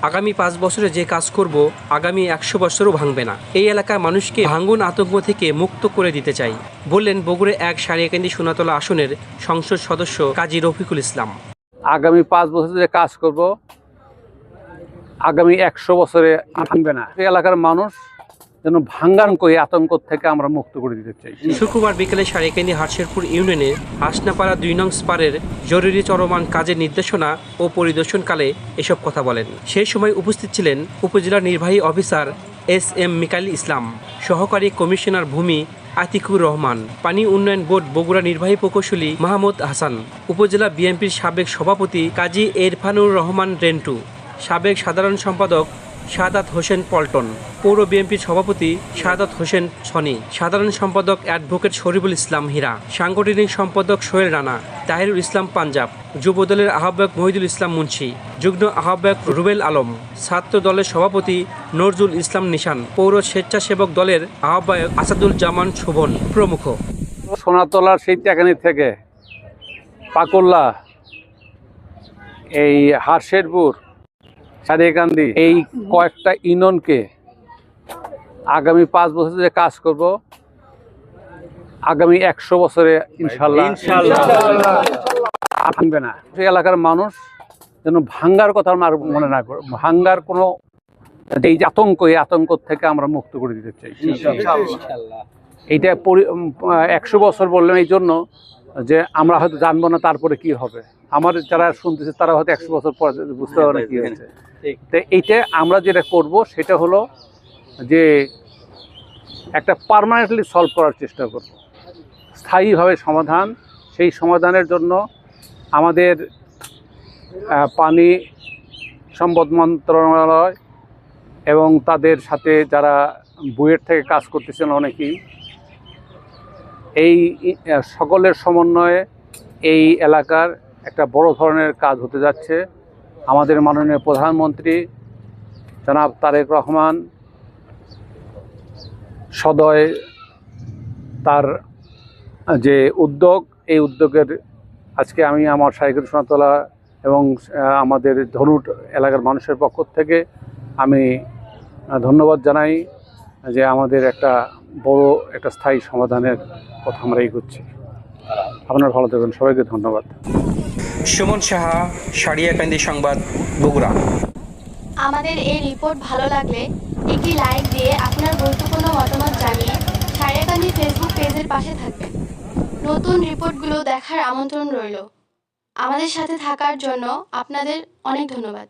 আগামী 5 বছরে যে কাজ করব আগামী 100 বছরও ভাঙবে না। এই এলাকার মানুষকে ভাঙন আতঙ্ক থেকে মুক্ত করে দিতে চাই, বললেন বগুড়া 1 সারিয়াকান্দি সোনাতলা আসনের সংসদ সদস্য কাজী রফিকুল ইসলাম। আগামী 5 বছরে যে কাজ করব আগামী 100 বছরে ভাঙবে না। এই এলাকার মানুষ যেন ভাঙ্গার করে আতঙ্ক থেকে আমরা মুক্ত করে দিতে চাই। শুক্রবার বিকেলে সারিয়াকান্দি হাটশেরপুর ইউনিয়নের হাসনাপাড়া 2 নং স্পারের জরুরি চলমান কাজের নির্দেশনা ও পরিদর্শনকালে এসব কথা বলেন। সেই সময় উপস্থিত ছিলেন উপজেলা নির্বাহী অফিসার SM মিকাইল ইসলাম, সহকারী কমিশনার ভূমি আতিকুর রহমান, পানি উন্নয়ন বোর্ড বগুড়া নির্বাহী প্রকৌশলী মাহমুদ হাসান, উপজেলা বিএনপির সাবেক সভাপতি কাজী এরফানুর রহমান রেন্টু, সাবেক সাধারণ সম্পাদক শাহাদাত হোসেন পল্টন, পৌর বিএনপির সভাপতি শাহাদাত হোসেন সনি, সাধারণ সম্পাদক অ্যাডভোকেট শরীফুল ইসলাম হীরা, সাংগঠনিক সম্পাদক সোহেল রানা, তাহিরুল ইসলাম পাঞ্জাব, যুবদলের আহ্বায়ক মহিদুল ইসলাম মুন্সি, যুগ্ম আহ্বায়ক রুবেল আলম, ছাত্র দলের সভাপতি নজরুল ইসলাম নিশান, পৌর স্বেচ্ছাসেবক দলের আহ্বায়ক আসাদুল জামান শোভন প্রমুখ। সোনাতলার সেই ত্যাগানি থেকে পাকুল্লা, এই হারশেরপুর, সারিয়াকান্দি, এই কয়েকটা ইউনিয়নকে আগামী 5 বছরে যে কাজ করব আগামী 100 বছরে ইনশাল্লাহ ভাঙবে না। সেই এলাকার মানুষ যেন ভাঙ্গার কথা আর মনে না করে, ভাঙ্গার কোনো এই যে আতঙ্ক, এই আতঙ্ক থেকে আমরা মুক্ত করে দিতে চাই। এইটা 100 বছর বললাম এই জন্য যে আমরা হয়তো জানবো না তারপরে কি হবে। আমার যারা শুনতেছে তারা হয়তো 100 বছর পর বুঝতে পারবে না কি হয়েছে। তো এইটা আমরা যেটা করব সেটা হলো যে একটা পার্মানেন্টলি সলভ করার চেষ্টা করব, স্থায়ীভাবে সমাধান। সেই সমাধানের জন্য আমাদের পানি সম্পদ মন্ত্রণালয় এবং তাদের সাথে যারা বুয়েট থেকে কাজ করতেছেন অনেকেই, এই সকলের সমন্বয়ে এই এলাকার একটা বড় ধরনের কাজ হতে যাচ্ছে। আমাদের মাননীয় প্রধানমন্ত্রী জনাব তারেক রহমান সদয় তার যে উদ্যোগ, এই উদ্যোগের আজকে আমি আমার সারিয়াকান্দি সোনাতলা এবং আমাদের ধনুট এলাকার মানুষের পক্ষ থেকে আমি ধন্যবাদ জানাই যে আমাদের একটা বড় একটা স্থায়ী সমাধানের কথা আমরা এগোচ্ছি। আপনারা ভালো থাকবেন, সবাইকে ধন্যবাদ। সুমন সাহা, সারিয়াকান্দি সংবাদ, বগুড়া। আমাদের এই রিপোর্ট ভালো লাগলে একটি লাইক দিয়ে আপনার গুরুত্বপূর্ণ মতামত জানিয়ে সারিয়াকান্দি ফেসবুক পেজের পাশে থাকবেন। নতুন রিপোর্টগুলো দেখার আমন্ত্রণ রইল। আমাদের সাথে থাকার জন্য আপনাদের অনেক ধন্যবাদ।